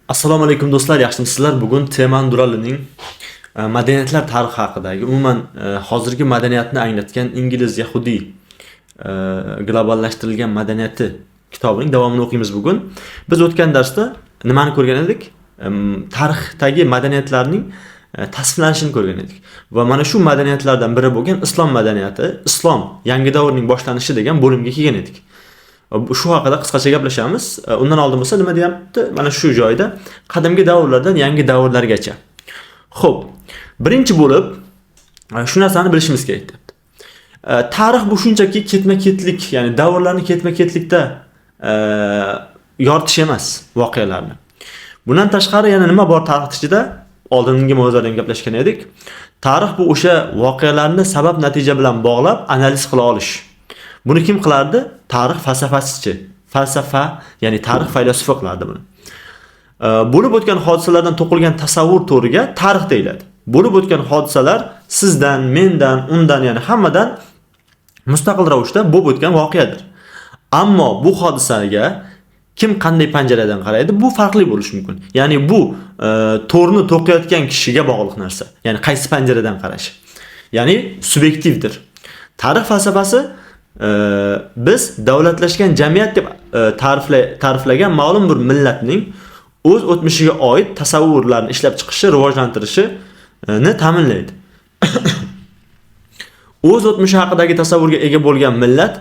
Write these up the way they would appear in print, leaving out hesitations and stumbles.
Assalomu alaykum do'stlar, yaxshimisizlar? Bugun Teman Duralining madaniyatlar tarixi haqidagi, umuman hozirgi madaniyatni anglatgan ingliz yahudiy globallashtirilgan madaniyati kitobining davomini o'qiymiz bugun. Biz o'tgan darsda nimani ko'rgan edik? Tarixdagi madaniyatlarning tasniflanishini ko'rgan edik. Va mana shu madaniyatlardan biri bo'lgan islom madaniyati, islom yangi davrning boshlanishi degan bo'limga kelgan edik. Shu haqida qisqacha gaplashamiz. Undan oldin bo'lsa nima deyapti? Mana shu joyda qadimgi davrlardan yangi davrlargacha. Xo'p, birinchi bo'lib shu narsani bilishimiz kerak debdi. Tarix bu shunchaki ketma-ketlik, ya'ni davrlarni ketma-ketlikda yoritish emas voqealarni. Bundan tashqari yana nima bor tarix ichida? Oldingi mavzuda ham gaplashgan edik. Tarix bu o'sha voqealarni sabab natija bilan bog'lab analiz qila olish. Buni kim qilardi? Tarix falsafasichi. Falsafa, ya'ni tarix faylasufi qilardi buni. Bo'lib o'tgan hodisalardan to'qilgan tasavvur to'riga tarix deyiladi. Bo'lib o'tgan hodisalar sizdan, mendan, undan, ya'ni hammadan mustaqil ravishda bo'lib o'tgan voqeadir. Ammo bu hodisaga kim qanday panjaradan qaraydi, bu farqli bo'lishi mumkin. Ya'ni bu to'rni to'qiyotgan kishiga bog'liq narsa. Ya'ni qaysi panjaradan qarash. Ya'ni subyektivdir. Tarix falsafasi biz davlatlashgan jamiyat deb ta'riflagan ma'lum bir millatning o'z o'tmishiga oid tasavvurlarni ishlab chiqishi, rivojlantirishini ta'minlaydi. O'z o'tmishi haqidagi tasavvurga ega bo'lgan millat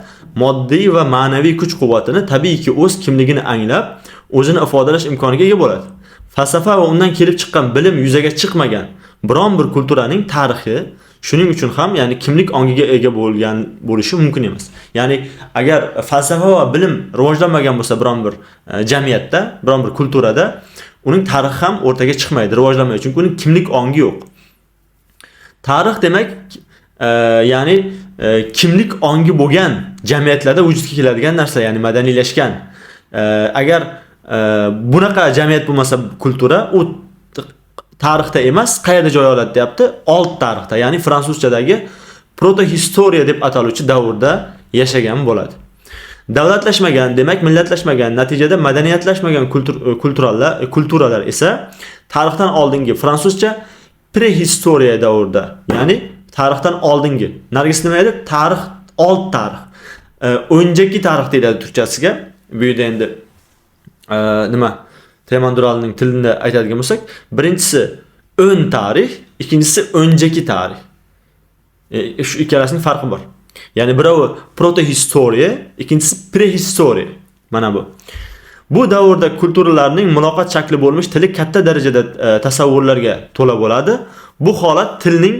moddiy va ma'naviy kuch-quvvatini tabiiyki o'z kimligini anglab, o'zini ifodalash imkoniga ega bo'ladi. Falsafa va undan kelib chiqqan bilim yuzaga chiqmagan biron bir kulturaning tarixi shuning uchun ham, ya'ni kimlik ongiga ega bo'lishi mumkin emas. Ya'ni agar falsafa va bilim rivojlanmagan bo'lsa biron bir jamiyatda, biron bir kulturada, uning tarixi ham o'rtaga chiqmaydi, rivojlanmaydi, chunki uning kimlik ongi yo'q. Tarix demak, ya'ni kimlik ongi bo'lgan jamiyatlarda vujudga keladigan narsa, ya'ni madaniylashgan. Agar bunaqa jamiyat bo'lmasa kultura, u tarixda emas, qayerda joy oladi deyapti? Old tarixda, ya'ni fransuzchadagi protohistoriya deb ataluvchi davrda yashagan bo'ladi. Davlatlashmagan, demak millatlashmagan, natijada madaniyatlashmagan kulturalar esa tarixdan oldingi fransuzcha prehistoriya davrida, ya'ni tarixdan oldingi. Nargis nima edi? Tarix, old tarix. O'njaki tarix deyiladi turkchasiga. Bu yerda endi nima? Teman Duralining tilida aytadigan bo'lsak, birinchisi ön tarix, ikkinchisi o'njaki tarix. Shu ikkalasining farqi bor. Ya'ni biri protohistoriya, ikkinchisi prehistoriya. Mana bu. Bu davrda kulturalarning muloqot shakli bo'lmish tili katta darajada tasavvurlarga to'la bo'ladi. Bu holat tilning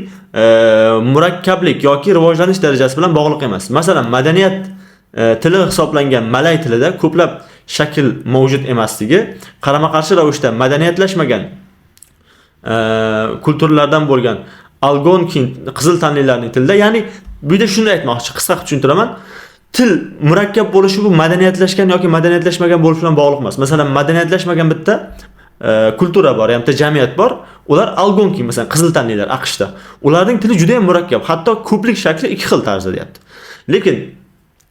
murakkablik yoki rivojlanish darajasi bilan bog'liq emas. Masalan, madaniyat tili hisoblangan malay tilida ko'plab shakl mavjud emasligi, qarama-qarshi ravishda madaniyatlashmagan kulturlardan bo'lgan algonkin qizil tanlilarning tilida, ya'ni bu yerda shuni aytmoqchi, qisqa qilib tushuntiraman. Til murakkab bo'lishi bu madaniyatlashgan yoki madaniyatlashmagan bo'lish bilan bog'liq emas. Masalan, madaniyatlashmagan bitta kultura bor, ya'ni jamiyat bor. Ular algonkin, masalan, qizil tanlilar AQShda. Ularning tili juda ham murakkab, hatto ko'plik shakli ikki xil tarzda deyapti. Lekin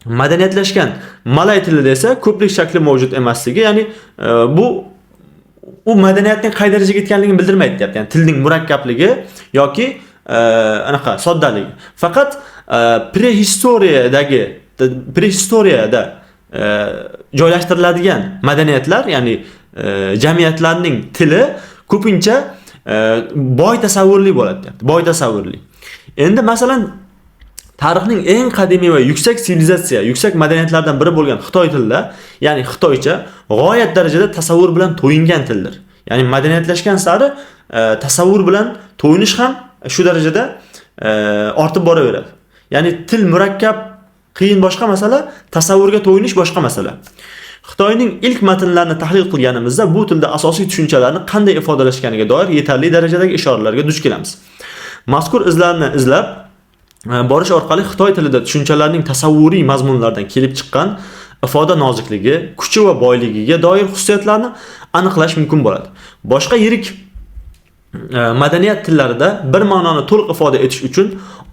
madaniyatlashgan malay tilida esa ko'plik shakli mavjud emasligi, ya'ni u madaniyatning qay darajaga yetganligini bildirmaydi deyapti. Ya'ni tilning murakkabligi yoki anaqa soddaligi. Faqat prehistoriyada joylashtiriladigan madaniyatlar, ya'ni jamiyatlarning tili ko'pincha boy tasavvurli bo'ladi deyapti. Boy tasavvurli. Endi masalan, tarixning eng qadimiy va yuksak sivilizatsiya, yuksak madaniyatlardan biri bo'lgan Xitoy tilida, ya'ni Xitoycha g'oyat darajada tasavvur bilan to'yingan tildir. Ya'ni madaniyatlashgan sari tasavvur bilan to'yinish ham shu darajada ortib boraveradi. Ya'ni til murakkab, qiyin boshqa masala, tasavvurga to'yinish boshqa masala. Xitoyning ilk matnlarini tahlil qilganimizda bu tilda asosiy tushunchalarni qanday ifodalashganiga doir yetarli darajadagi ishoralarga duch kelamiz. Mazkur izlarni izlab borish orqali Xitoy tilida tushunchalarning tasavvuriy mazmunlardan kelib chiqqan ifoda nozikligi, kuchi va boyligiga doir xususiyatlarni aniqlash mumkin bo'ladi. Boshqa yirik madaniyat tillarida bir ma'noni to'liq ifoda etish uchun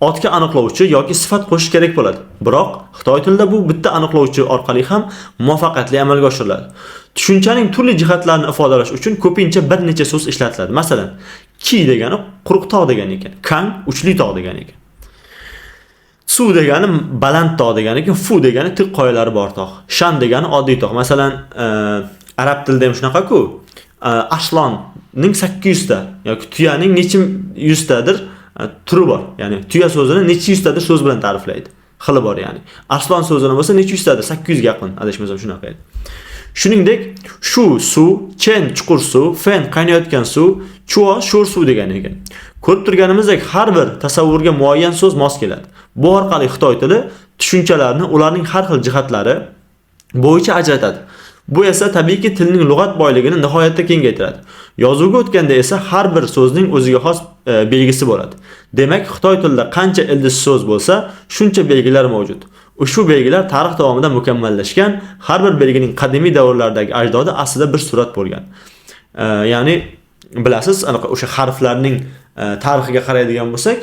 otga aniqlovchi yoki sifat qo'shish kerak bo'ladi. Biroq Xitoy tilida bu bitta aniqlovchi orqali ham muvaffaqiyatli amalga oshiriladi. Tushunchaning turli jihatlarini ifodalash uchun ko'pincha bir necha so'z ishlatiladi. Masalan, ki degani quruq tog' degani ekan, kan uchli tog' degani ekan. Su degani baland tog' degani ekan, fu degani tiq qoyalari bor tog'. Shan degani oddiy tog'. Masalan, arab tilida ham shunaqa-ku. Ashlonning 800 ta yoki tuyaning nechim yuztadir turi bor. Ya'ni tuya so'zini necha yuztadir so'z bilan ta'riflaydi. Xili bor ya'ni. Arslon so'zini bo'lsa necha yuztadir? 800 ga yaqin, adashmasam shunaqa edi. Shuningdek, shu suv, chen chuqur suv, fen qaynayotgan suv, chuo sho'r suv degan ekan. Ko'rib turganimizdek, har bir tasavvurga muayyan so'z mos keladi. Bu orqali Xitoy tili tushunchalarni ularning har xil jihatlari bo'yicha ajratadi. Bu esa tabiiyki tilning lug'at boyligini nihoyatda kengaytiradi. Yozuvga o'tganda esa har bir so'zning o'ziga xos belgisi bo'ladi. Demak, Xitoy tilida qancha ildiz so'z bo'lsa, shuncha belgilar mavjud. Ushbu belgilar tarix davomida mukammallashgan, har bir belgining qadimiy davrlardagi ajdodi aslida bir surat bo'lgan. Ya'ni bilasiz, o'sha harflarning tarixiga qaraydigan bo'lsak,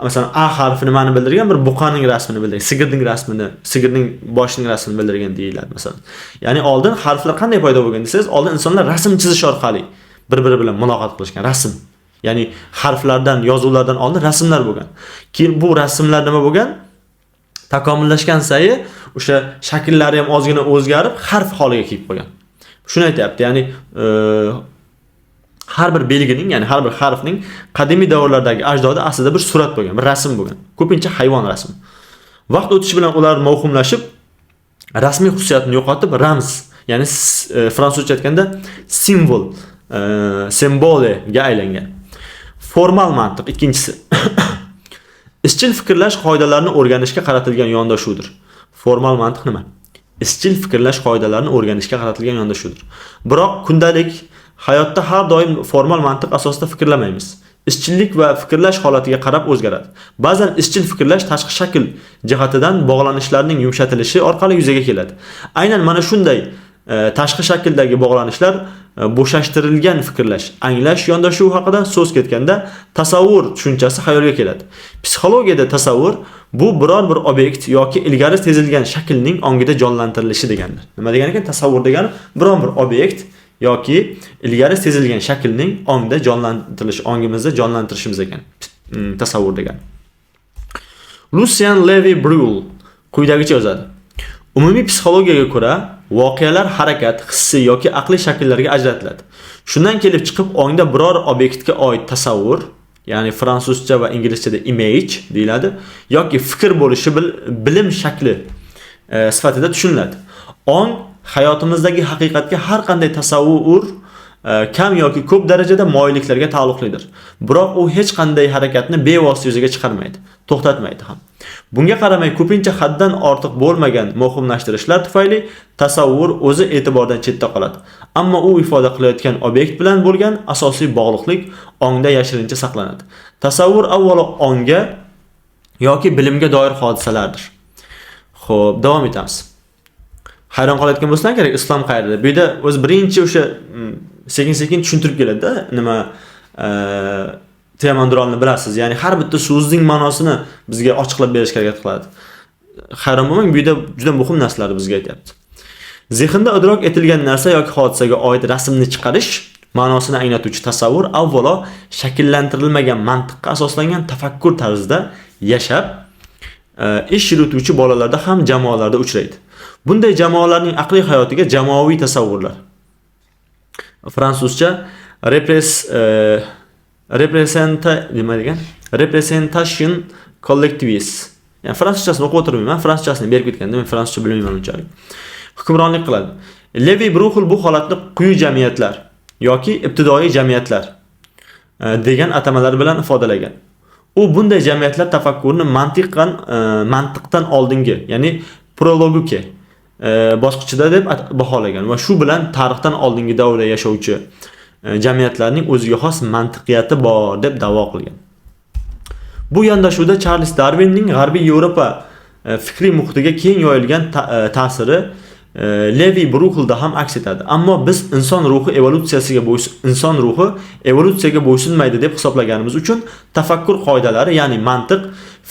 masalan, A harfi nimani bildirgan? Bir buqaning rasmini bildirgan, sigirning rasmini, sigirning boshining rasmini bildirgan deyiladi masalan. Ya'ni oldin harflar qanday paydo bo'lgan desangiz, oldin insonlar rasm chizish orqali bir-biri bilan muloqot qilishgan, rasm. Ya'ni harflardan, yozuvlardan oldin rasmlar bo'lgan. Keyin bu rasmlar nima bo'lgan? Takomillashgan sayi o'sha shakllari ham ozgina o'zgarib, harf holiga kelib qolgan. Shuni aytayapti, ya'ni har bir belgining, ya'ni har bir harfning qadimiy davrlardagi ajdodi aslida bir surat bo'lgan, bir rasm bo'lgan. Ko'pincha hayvon rasmi. Vaqt o'tishi bilan ular mavhumlashib, rasmiy xususiyatini yo'qotib, ramz, ya'ni fransuzcha aytganda simbol, simbolga aylangan. Formal mantiq ikkinchisi. Izchil fikrlash qoidalarini o'rganishga qaratilgan yondashuvdir. Formal mantiq nima? Izchil fikrlash qoidalarini o'rganishga qaratilgan yondashuvdir. Biroq kundalik hayotda har doim formal mantiq asosida fikrlamaymiz. Izchillik va fikrlash holatiga qarab o'zgaradi. Ba'zan izchil fikrlash tashqi shakl jihatidan bog'lanishlarning yumshatilishi orqali yuzaga keladi. Aynan mana shunday tashqi shakldagi bog'lanishlar bo'shashtirilgan fikrlash, anglash yondashuvi haqida so'z ketganda tasavvur tushunchasi xayolga keladi. Psixologiyada tasavvur bu biror bir obyekt yoki ilgari sezilgan shaklning ongida jonlantirilishi degandir. Nima degan ekan? Tasavvur degani biror bir obyekt yoki ilgari sezilgan shaklning ongda jonlantirilishi, ongimizda jonlantirishimiz ekan. Tasavvur degani. Lucien Levy-Bruhl quyidagicha yozadi. Umumiy psixologiyaga ko'ra, voqealar harakat, hissiy yoki aqliy shakllarga ajratiladi. Shundan kelib chiqib, ongda biror obyektga oid tasavvur, ya'ni fransuzcha va inglizchada image deyiladi, yoki fikr bo'lishi bilim shakli sifatida tushuniladi. Ong hayotimizdagi haqiqatga har qanday tasavvur kam yoki ko'p darajada moyilliklarga taalluqlidir. Biroq u hech qanday harakatni bevosita yuzaga chiqarmaydi, to'xtatmaydi ham. Bunga qaramay ko'pincha haddan ortiq bo'lmagan muhimlashtirishlar tufayli tasavvur o'zi e'tibordan chetda qoladi. Ammo u ifoda qilayotgan obyekt bilan bo'lgan asosiy bog'liqlik ongda yashirincha saqlanadi. Tasavvur avvalo ongga yoki bilimga doir hodisalardir. Xo'p, davom etamiz. Hayron qolayotgan bo'lsang kerak, islom qayerda? Bu yerda o'z birinchi o'sha sekin-sekin tushuntirib keladi-da, nima temandrolni bilasiz. Ya'ni har bitta so'zning ma'nosini bizga ochiqlab berishga harakat qiladi. Hayron bo'lmang, bu yerda juda muhim narsalarni bizga aytayapti. Zehnda idrok etilgan narsa yoki hodisaga oid rasmni chiqarish, ma'nosini anglatuvchi tasavvur avvalo shakllantirilmagan mantiqqa asoslangan tafakkur tarzida yashab, ish yurituvchi bolalarda ham jamoalarda uchraydi. Bunday jamoalarning aqliy hayotiga jamoaviy tasavvurlar, fransuzcha representation collectivist. Yani fransuzchasini o'qib o'tirmayman, fransuzchasini berib ketganda men fransuzcha bilmayman unchalik. Hukmronlik qiladi. Levy-Bruhl bu holatni quyi jamiyatlar yoki ibtidoiy jamiyatlar degan atamalar bilan ifodalagan. U bunday jamiyatlar tafakkurni mantiqdan oldingi, ya'ni prologike bosqichida deb baholagan va shu bilan tarixdan oldingi davrda yashovchi jamiyatlarning o'ziga xos mantiqiyati bor deb da'vo qilgan. Bu yondashuvda Charles Darwinning G'arbiy Yevropa fikriy muhitiga keng yoyilgan ta'siri Levy-Bruhlda ham aks etadi. Ammo biz inson ruhi evolyutsiyaga bo'ysunmaydi deb hisoblaganimiz uchun tafakkur qoidalari, ya'ni mantiq,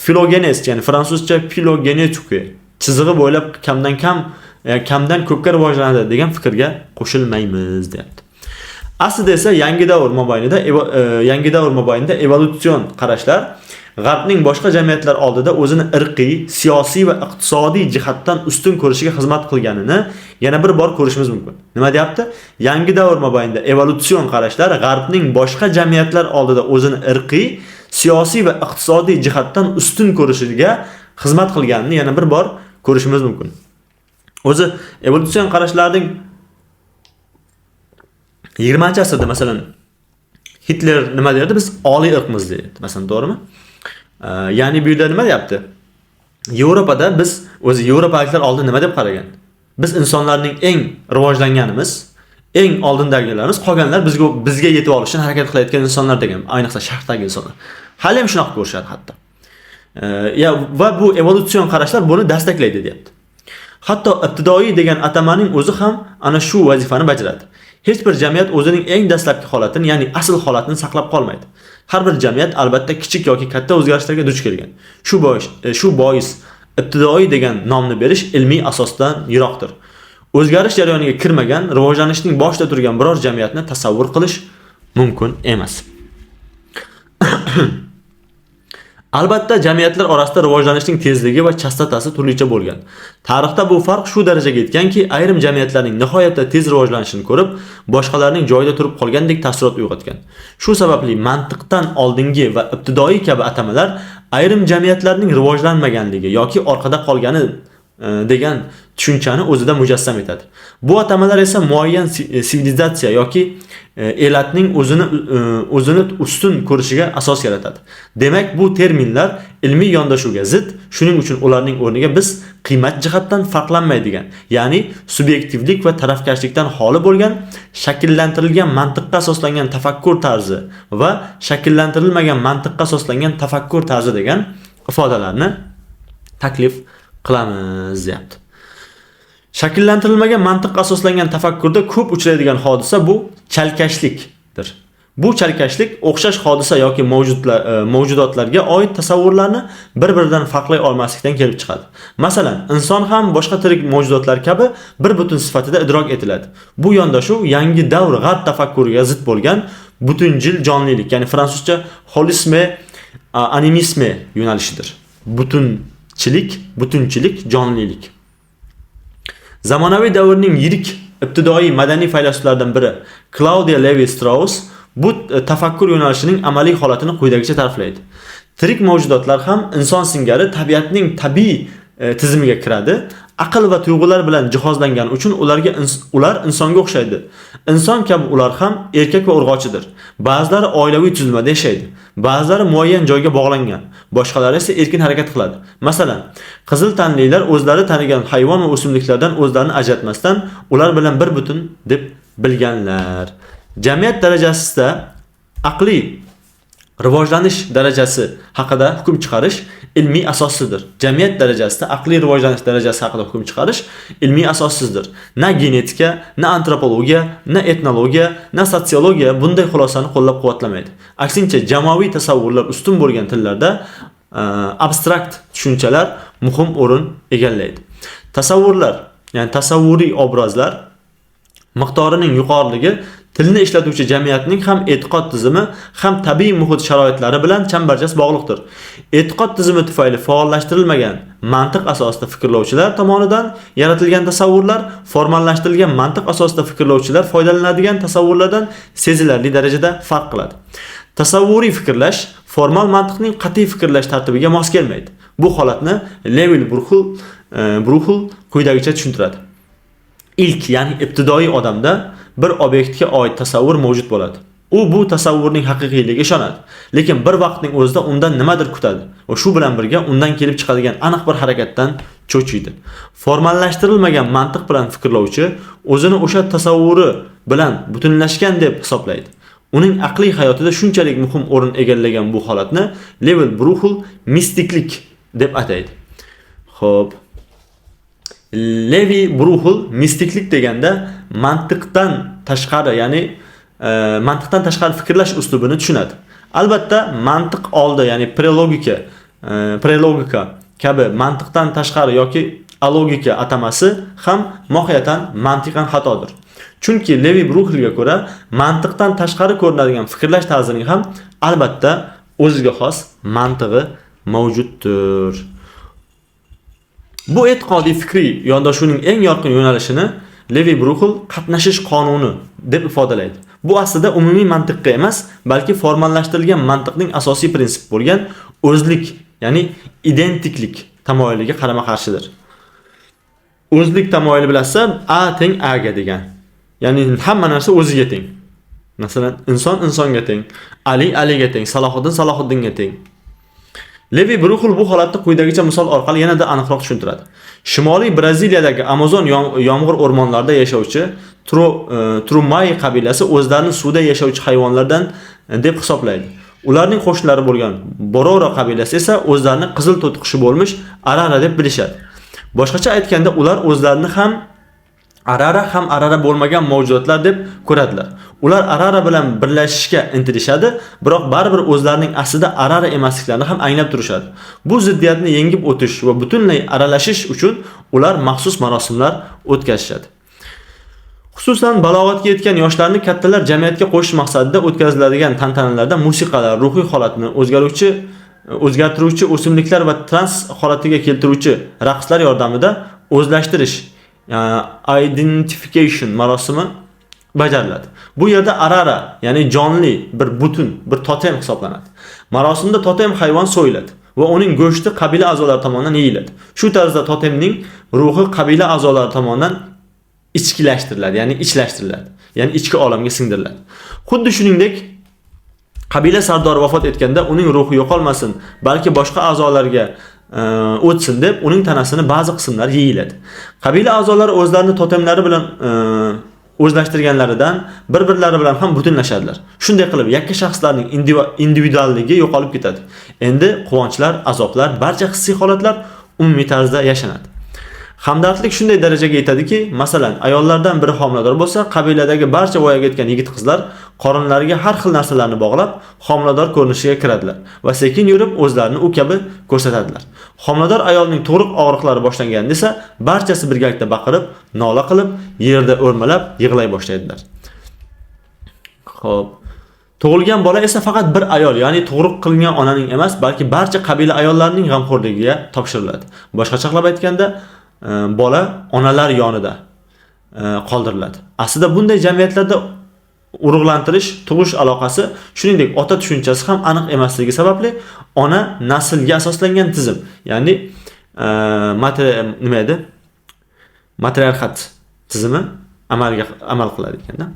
filogenes, ya'ni fransuzcha filogenetika chizig'i bo'ylab kamdan kam kamdan ko'pga rivojlanadi degan fikrga qo'shilmaymiz, deyapti. Aslida esa yangi davr mobaynida evolyutsion qarashlar G'arbning boshqa jamiyatlar oldida o'zini irqiy, siyosiy va iqtisodiy jihatdan ustun ko'rishiga xizmat qilganini yana bir bor ko'rishimiz mumkin. Nima deyapti? Yangi davr mobaynida evolyutsion qarashlar G'arbning boshqa jamiyatlar oldida o'zini irqiy, siyosiy va iqtisodiy jihatdan ustun ko'rishiga xizmat qilganini yana bir bor ko'rishimiz mumkin. O'zi evolyutsion qarashlarning 20-asrda masalan Hitler nima derdi? Biz oliy irqmiz deydi. Masalan, to'g'rimi? Ya'ni bu yerda nima deyapti? Yevropada biz o'zi Yevropaliklar oldin nima deb qaragan? Biz insonlarning eng rivojlanganimiz, eng oldindagilarimiz, qolganlar bizga yetib olish uchun harakat qilayotgan insonlar degan, ayniqsa sharqdagi insonlar. Hali ham shunaqa ko'rishadi hatto. Va bu evolyutsion qarashlar buni dastaklaydi, deyapti. Hatto ibtidoiy degan atamaning o'zi ham ana shu vazifani bajaradi. Hech bir jamiyat o'zining eng dastlabki holatini, ya'ni asl holatini saqlab qolmaydi. Har bir jamiyat albatta kichik yoki katta o'zgarishlarga duch kelgan. Shu bois ibtidoiy degan nomni berish ilmiy asosdan yiroqdir. O'zgarish jarayoniga kirmagan, rivojlanishning boshida turgan biror jamiyatni tasavvur qilish mumkin emas. Albatta jamiyatlar orasida rivojlanishning tezligi va chastotasi turlicha bo'lgan. Tarixda bu farq shu darajaga yetganki, ayrim jamiyatlarning nihoyatda tez rivojlanishini ko'rib, boshqalarning joyida turib qolgandek taassurot uyg'otgan. Shu sababli mantiqdan oldingi va ibtidoiy kabi atamalar ayrim jamiyatlarning rivojlanmaganligi yoki orqada qolgani degan tushunchani o'zida mujassam etadi. Bu atamalar esa muayyan sivilizatsiya yoki elatning o'zini ustun ko'rishiga asos yaratadi. Demak, bu terminlar ilmiy yondashuvga zid, shuning uchun ularning o'rniga biz qiymat jihatdan farqlanmaydigan, ya'ni subyektivlik va tarafkashlikdan xoli bo'lgan, shakllantirilgan mantiqqa asoslangan tafakkur tarzi va shakllantirilmagan mantiqqa asoslangan tafakkur tarzi degan ifodalarni taklif qilamiz, deyapti. Shakllantirilmagan mantiqqa asoslangan tafakkurda ko'p uchraydigan hodisa bu chalkashlikdir. Bu chalkashlik o'xshash hodisa yoki mavjudotlarga oid tasavvurlarni bir-biridan farqlay olmaslikdan kelib chiqadi. Masalan, inson ham boshqa tirik mavjudotlar kabi bir butun sifatida idrok etiladi. Bu yondashuv yangi davr g'arb tafakkuriga zid bo'lgan butunjil jonlilik, ya'ni fransuzcha holisme, animisme yo'nalishidir. Butunchilik, jonlilik. Zamonaviy davrning yirik ibtidoiy madaniy faylasuflaridan biri Claudia Levi-Strauss bu tafakkur yo'nalishining amaliy holatini quyidagicha ta'riflaydi. Tirik mavjudotlar ham inson singari tabiatning tabiiy tizimiga kiradi. Aql va tuyg'ular bilan jihozlangani uchun ular insonga o'xshaydi. Inson kabi ular ham erkak va urg'ochidir. Ba'zilari oilaviy tuzilmada yashaydi. Ba'zilari muayyan joyga bog'langan, boshqalari esa erkin harakat qiladi. Masalan, qizil tanlilar o'zlari tanigan hayvon va o'simliklardan o'zlarini ajratmasdan ular bilan bir butun deb bilganlar. Jamiyat darajasida aqliy rivojlanish darajasi haqida hukm chiqarish ilmiy asossidir. Jamiyat darajasida aqliy rivojlanish darajasi haqida hukm chiqarish ilmiy asossizdir. Na genetika, na antropologiya, na etnologiya, na sotsiologiya bunday xulosani qo'llab-quvvatlamaydi. Aksincha, jamoaviy tasavvurlar ustun bo'lgan tillarda abstrakt tushunchalar muhim o'rin egallaydi. Tasavvurlar, ya'ni tasavvuriy obrazlar miqdorining yuqoriligi tilni ishlatuvchi jamiyatning ham e'tiqod tizimi, ham tabiiy muhit sharoitlari bilan chambarchas bog'liqdir. E'tiqod tizimi tufayli faollashtirilmagan mantiq asosida fikrlovchilar tomonidan yaratilgan tasavvurlar formallashtirilgan mantiq asosida fikrlovchilar foydalanadigan tasavvurlardan sezilarli darajada farq qiladi. Tasavvuriy fikrlash formal mantiqning qat'iy fikrlash tartibiga mos kelmaydi. Bu holatni Levi-Bruxel quyidagicha tushuntiradi. İlk, ya'ni ibtidoiy odamda bir obyektga oid tasavvur mavjud bo'ladi. U bu tasavvurning haqiqiyligiga ishonadi, lekin bir vaqtning o'zida undan nimadir kutadi va shu bilan birga undan kelib chiqadigan aniq bir harakatdan cho'chiydi. Formallashtirilmagan mantiq bilan fikrlovchi o'zini o'sha tasavvuri bilan butunlashgan deb hisoblaydi. Uning aqliy hayotida shunchalik muhim o'rin egallagan bu holatni Levi-Bruxel mistiklik deb ataydi. Xo'p, Levi-Bruxel mistiklik deganda mantiqdan tashqari, ya'ni mantiqdan tashqari fikrlash uslubini tushunadi. Albatta, mantiq oldi, ya'ni prelogika kabi mantiqdan tashqari yoki alogika atamasi ham mohiyatan mantiqan xatodir. Chunki Levi Bruxelga ko'ra mantiqdan tashqari ko'rinadigan fikrlash tarzining ham albatta o'ziga xos mantig'i mavjuddir. Bu e'tiqodiy fikriy yondashuvning eng yorqin yo'nalishini Levi Bruxel qatnashish qonuni deb ifodalaydi. Bu aslida umumiy mantiqqa emas, balki formallashtirilgan mantiqning asosiy prinsipi bo'lgan o'zlik, ya'ni identiklik tamoyiliga qarama-qarshidir. O'zlik tamoyili bilasa, A teng A ga degan. Ya'ni hamma narsa o'ziga teng. Masalan, inson insonga teng, Ali Aliga teng, Salohiddin Salohiddinga teng. Levi Bruxel bu holatni quyidagicha misol orqali yanada aniqroq tushuntiradi. Shimoliy Braziliyadagi Amazon yomg'ir o'rmonlarida yashovchi Trumai qabilasi o'zlarini suvda yashovchi hayvonlardan deb hisoblaydi. Ularning qo'shnilari bo'lgan Bororo qabilasi esa o'zlarini qizil to'tiqushi bo'lmish Arara deb bilishadi. Boshqacha aytganda, ular o'zlarini ham Arara bo'lmagan mavjudotlar deb ko'radilar. Ular Arara bilan birlashishga intilishadi, biroq baribir o'zlarining aslida Arara emasliklarini ham anglab turishadi. Bu ziddiyatni yengib o'tish va butunlay aralashish uchun ular maxsus marosimlar o'tkazishadi. Xususan, balog'atga yetgan yoshlarni kattalar jamiyatga qo'shish maqsadida o'tkaziladigan tantanalarda musiqalar, ruhiy holatni o'zgartiruvchi o'simliklar va trans holatiga keltiruvchi raqslar yordamida o'zlashtirish, identification marosimi bajariladi. Bu yerda Arara, ya'ni jonli bir butun, bir totem hisoblanadi. Marosimda totem hayvon so'yiladi va uning go'shti qabila a'zolari tomonidan yeyiladi. Shu tarzda totemning ruhi qabila a'zolari tomonidan ichkilashtiriladi, ya'ni ichlashtiriladi, ya'ni ichki olamga singdiriladi. Xuddi shuningdek, qabila sardori vafot etganda uning ruhi yo'qolmasin, balki boshqa a'zolarga o'tsin deb uning tanasini ba'zi qismlari yeyiladi. Qabila a'zolari o'zlarini totemlari bilan o'zlashtirganlaridan bir-birlari bilan ham butunlashadilar. Shunday qilib, yakka shaxslarning individualligi yo'qolib ketadi. Endi quvonchlar, azoblar, barcha hissiy holatlar umumiy tarzda yashanadi. Hamdardlik shunday darajaga yetadiki, masalan, ayollardan biri homilador bo'lsa, qabiladagi barcha voyaga yetgan yigit-qizlar qorinlariga har xil narsalarni bog'lab, homilador ko'rinishiga kiradilar va sekin yurib o'zlarini u kabi ko'rsatadilar. Homilador ayolning tug'ruq og'riqlari boshlanganda esa barchasi birgalikda baqirib, nola qilib, yerda o'rmalab yig'lay boshlaydilar. Xo'p, tug'ilgan bola esa faqat bir ayol, ya'ni tug'ruq qilingan onaning emas, balki barcha qabila ayollarining g'amxo'rligiga topshiriladi. Boshqacha qilib aytganda, bola onalar yonida qoldiriladi. Aslida bunday jamiyatlarda urug'lantirish, tug'ish aloqasi, shuningdek ota tushunchasi ham aniq emasligi sababli ona naslga asoslangan tizim, ya'ni matriarxat tizimi amal qiladi ekanda.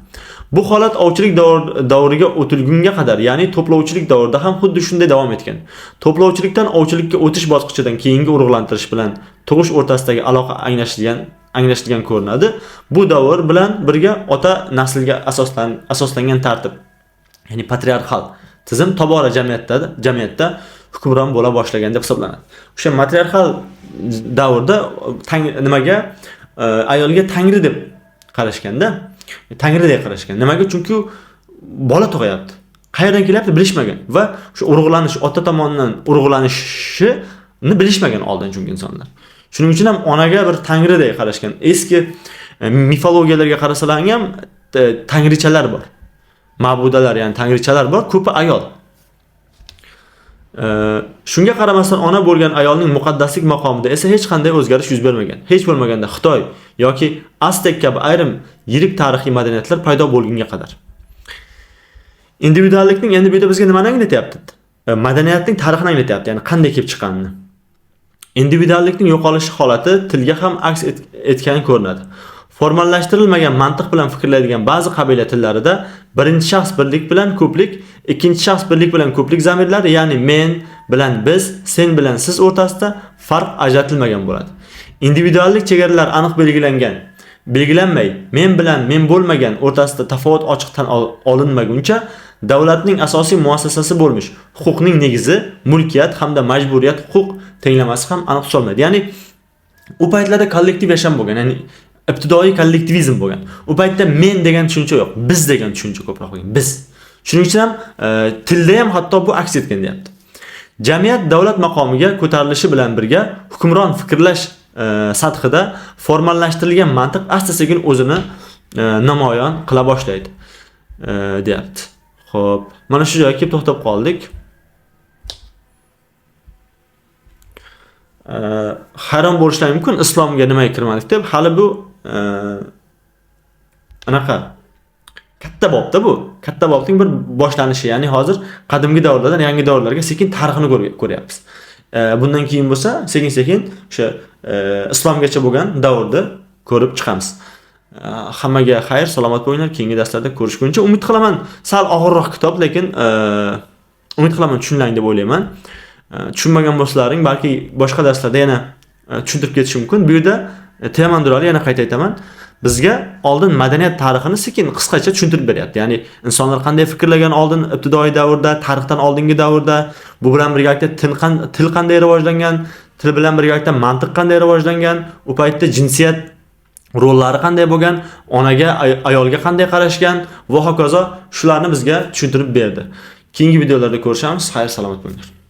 Bu holat ovchilik davriga o'tilgunga qadar, ya'ni to'plovchilik davrida ham xuddi shunday davom etgan. To'plovchilikdan ovchilikka o'tish bosqichidan keyingi urug'lantirish bilan tug'ish o'rtasidagi aloqa anglashilgan ko'rinadi. Bu davr bilan birga ota naslga asoslangan tartib, ya'ni patriarxal tizim tobora jamiyatda hukmron bo'la boshlagan deb hisoblanadi. O'sha matriarxal davrda nimaga ayolga tangri deb qarashganda, tangridek qarashgan. Nimaga? Chunki bola tug'yapti. Qayerdan kelyapti bilishmagan va shu urug'lanish, ota tomonidan urug'lanishini bilishmagan oldin chunki insonlar. Shuning uchun ham onaga bir tangridek qarashgan. Eski mifologiyalarga qarasalar ham tangrichalar bor. Ma'budalar, ya'ni tangrichalar bor, ko'pi ayol. Shunga qaramasdan ona bo'lgan ayolning muqaddaslik maqomida esa hech qanday o'zgarish yuz bermagan. Hech bo'lmaganda Xitoy yoki Aztek kabi ayrim yirik tarixiy madaniyatlar paydo bo'lgunga qadar. Individuallikning endi bu yerda bizga nimani anglatyapti? Madaniyatning tarixini anglatyapti, ya'ni qanday kelib chiqqanini. Individuallikning yo'qolish holati tilga ham aks etgani ko'rinadi. Formallashtirilmagan mantiq bilan fikrlaydigan ba'zi qabila tillarida birinchi shaxs birlik bilan ko'plik, ikkinchi shaxs birlik bilan ko'plik zamirlari, ya'ni men bilan biz, sen bilan siz o'rtasida farq ajratilmagan bo'ladi. Individuallik chegaralari aniq belgilanmay, men bilan men bo'lmagan o'rtasida tafovut ochiq tan olinmaguncha davlatning asosiy muassasasi bo'lmish huquqning negizi, mulkiyat hamda majburiyat huquq tenglamasi ham aniq tutilmaydi. Ya'ni u paytlarda kollektiv yasham bo'lgan, ya'ni ibtidoiy kollektivizm bo'lgan. U paytda men degan tushuncha yo'q, biz degan tushuncha ko'proq bo'lgan. Biz. Shuning uchun ham tilda ham hatto bu aks etgan deyapti. Jamiyat davlat maqomiga ko'tarilishi bilan birga hukmron fikrlash sathida formallashtirilgan mantiq asta-sekin o'zini namoyon qila boshlaydi, deyapti. Xo'p, mana shu joyga kelib to'xtab qoldik. Hayron bo'lishlari mumkin, islomga nimaga kirmadik deb. Hali bu anaqa katta bobda bu. Katta bobning bir boshlanishi, ya'ni hozir qadimgi davrlardan yangi davrlarga sekin tarixini ko'ryapmiz. Bundan keyin bo'lsa, sekin-sekin o'sha islomgacha bo'lgan davrni ko'rib chiqamiz. Hammaga xayr, salomat bo'linglar. Keyingi darslarda ko'rishguncha umid qilaman, sal og'irroq kitob, lekin umid qilaman tushunlang deb o'ylayman. Tushunmagan bo'lsalaring, balki boshqa darslarda yana tushuntirib ketishim mumkin. Bu yerda Temandirali yana qayta aytaman. Bizga oldin madaniyat tarixini sekin qisqacha tushuntirib beryapti. Ya'ni insonlar qanday fikrlagan oldin ibtidoiy davrda, tarixdan oldingi davrda, bu bilan birgalikda til qanday rivojlangan, til bilan birgalikda mantiq qanday rivojlangan, u paytda jinsiyat rollari qanday bo'lgan, onaga, ayolga qanday qarashgan va hokazo, shularni bizga tushuntirib berdi. Keyingi videolarda ko'rishamiz. Xayr, salomat bo'linglar.